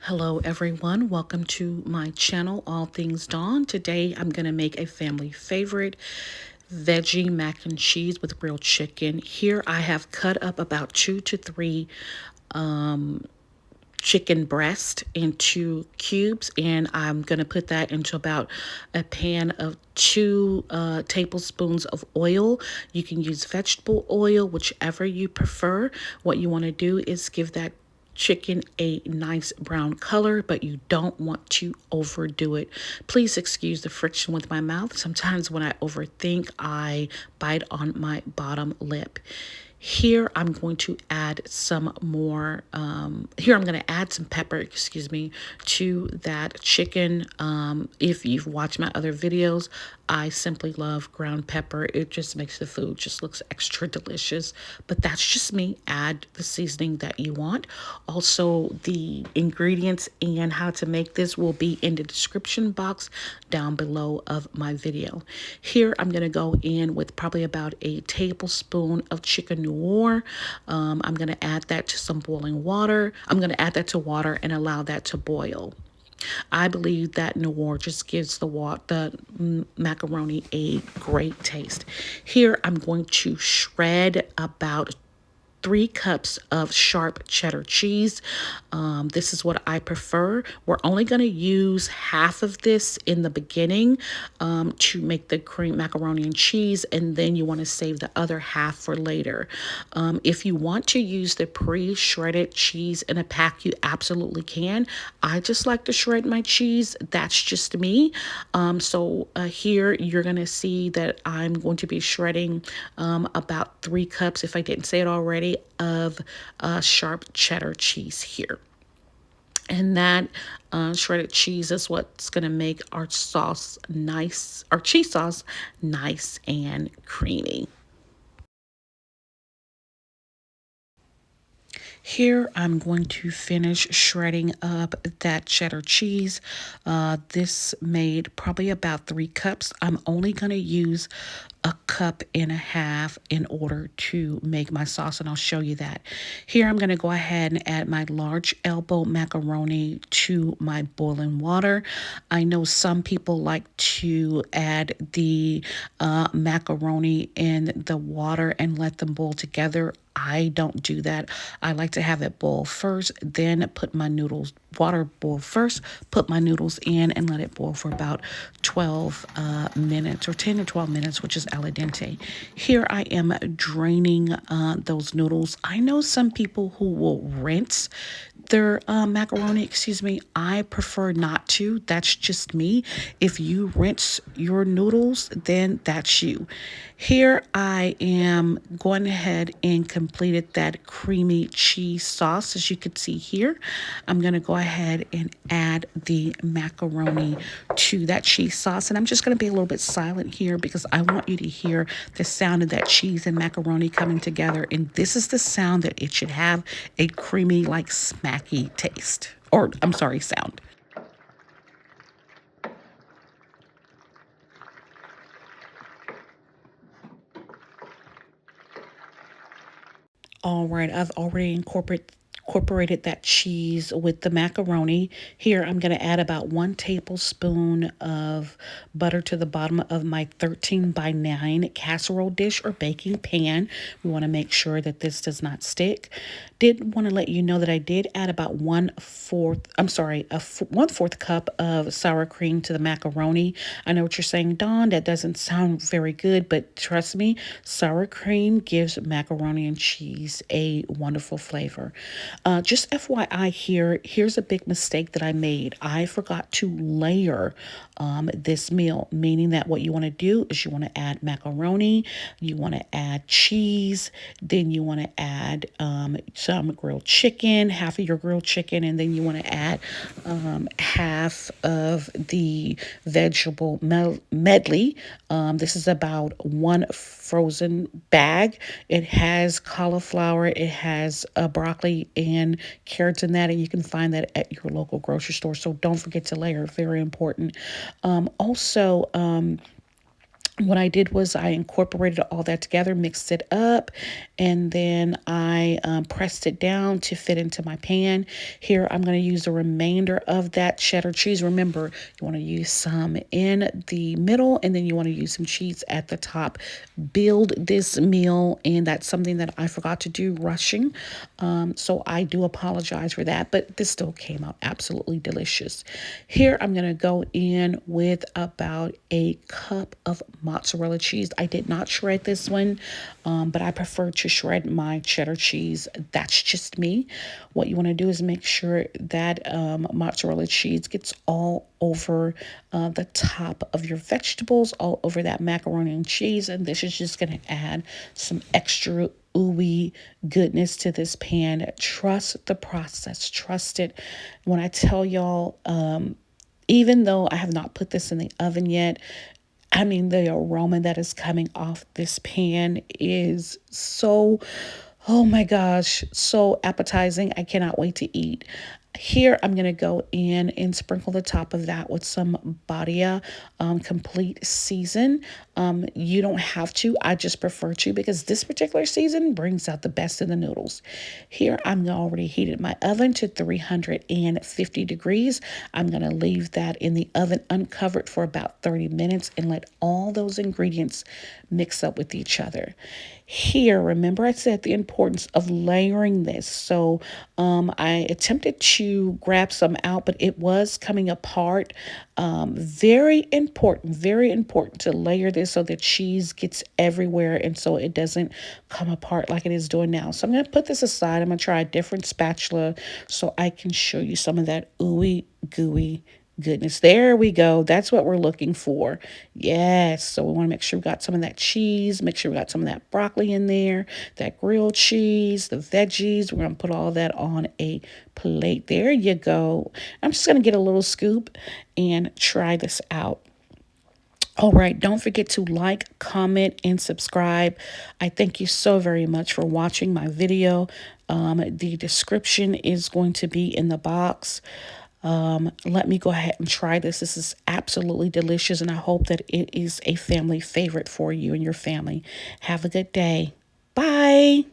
Hello everyone, welcome to my channel, All Things Dawn. Today I'm going to make a family favorite, veggie mac and cheese with grilled chicken. Here I have cut up about 2 to 3 chicken breast into cubes, and I'm going to put that into about a pan of 2 tablespoons of oil. You can use vegetable oil, whichever you prefer. What you want to do is give that chicken a nice brown color, but you don't want to overdo it. Please excuse the friction with my mouth. Sometimes when I overthink, I bite on my bottom lip. Here I'm going to add some more, here I'm going to add some pepper, excuse me, to that chicken. If you've watched my other videos, I simply love ground pepper. It just makes the food just looks extra delicious. But that's just me. Add the seasoning that you want. Also, the ingredients and how to make this will be in the description box down below of my video. Here I'm going to go in with probably about a tablespoon of chicken noir. I'm going to add that to some boiling water. I'm going to add that to water and allow that to boil. I believe that noir just gives the macaroni a great taste. Here I'm going to shred about 3 cups of sharp cheddar cheese. This is what I prefer. We're only going to use half of this in the beginning to make the cream macaroni and cheese, and then you want to save the other half for later. If you want to use the pre-shredded cheese in a pack, you absolutely can. I just like to shred my cheese. That's just me. So here you're going to see that I'm going to be shredding about 3 cups, if I didn't say it already, of sharp cheddar cheese here. And that shredded cheese is what's going to make our sauce nice, our cheese sauce nice and creamy. Here, I'm going to finish shredding up that cheddar cheese. This made probably about 3 cups. I'm only going to use 1.5 cups in order to make my sauce, and I'll show you that. Here, I'm going to go ahead and add my large elbow macaroni to my boiling water. I know some people like to add the macaroni in the water and let them boil together. I don't do that. I like to have it boil first, then put my noodles, water boil first, put my noodles in and let it boil for about 12 minutes or 10 to 12 minutes, which is al dente. Here I am draining those noodles. I know some people who will rinse their macaroni, excuse me. I prefer not to. That's just me. If you rinse your noodles, then that's you. Here I am going ahead and completed that creamy cheese sauce. As you can see here, I'm going to go ahead and add the macaroni to that cheese sauce. And I'm just going to be a little bit silent here because I want you to hear the sound of that cheese and macaroni coming together. And this is the sound that it should have, a creamy, like smacky taste. Or, I'm sorry, sound. All right, I've already incorporated that cheese with the macaroni. Here, I'm going to add about 1 tablespoon of butter to the bottom of my 13 by 9 casserole dish or baking pan. We want to make sure that this does not stick. Did want to let you know that I did add about 1/4 cup of sour cream to the macaroni. I know what you're saying, Dawn, that doesn't sound very good, but trust me, sour cream gives macaroni and cheese a wonderful flavor. Just FYI here, here's a big mistake that I made. I forgot to layer this meal, meaning that what you want to do is you want to add macaroni, you want to add cheese, then you want to add some grilled chicken, half of your grilled chicken, and then you want to add half of the vegetable medley. This is about one frozen bag. It has cauliflower, it has broccoli and carrots in that, and you can find that at your local grocery store. So don't forget to layer, very important. Also, what I did was I incorporated all that together, mixed it up, and then I pressed it down to fit into my pan. Here, I'm going to use the remainder of that cheddar cheese. Remember, you want to use some in the middle, and then you want to use some cheese at the top. Build this meal, and that's something that I forgot to do rushing. So I do apologize for that, but this still came out absolutely delicious. Here, I'm going to go in with about a cup of mozzarella cheese. I did not shred this one, but I prefer to shred my cheddar cheese. That's just me. What you want to do is make sure that mozzarella cheese gets all over the top of your vegetables, all over that macaroni and cheese. And this is just going to add some extra ooey goodness to this pan. Trust the process. Trust it. When I tell y'all, even though I have not put this in the oven yet, I mean, the aroma that is coming off this pan is so, oh my gosh, so appetizing. I cannot wait to eat. Here, I'm going to go in and sprinkle the top of that with some Badia Complete Season. You don't have to. I just prefer to because this particular season brings out the best in the noodles. Here, I'm already heated my oven to 350 degrees. I'm going to leave that in the oven uncovered for about 30 minutes and let all those ingredients mix up with each other. Here, remember I said the importance of layering this. So I attempted to grab some out, but it was coming apart. Very important to layer this so the cheese gets everywhere and so it doesn't come apart like it is doing now. So I'm going to put this aside. I'm going to try a different spatula so I can show you some of that ooey gooey goodness. There we go. That's what we're looking for. Yes. So we want to make sure we got some of that cheese, make sure we got some of that broccoli in there, that grilled cheese, the veggies. We're going to put all that on a plate. There you go. I'm just going to get a little scoop and try this out. All right, don't forget to like, comment, and subscribe. I thank you so very much for watching my video. The description is going to be in the box. Let me go ahead and try this. This is absolutely delicious, and I hope that it is a family favorite for you and your family. Have a good day. Bye.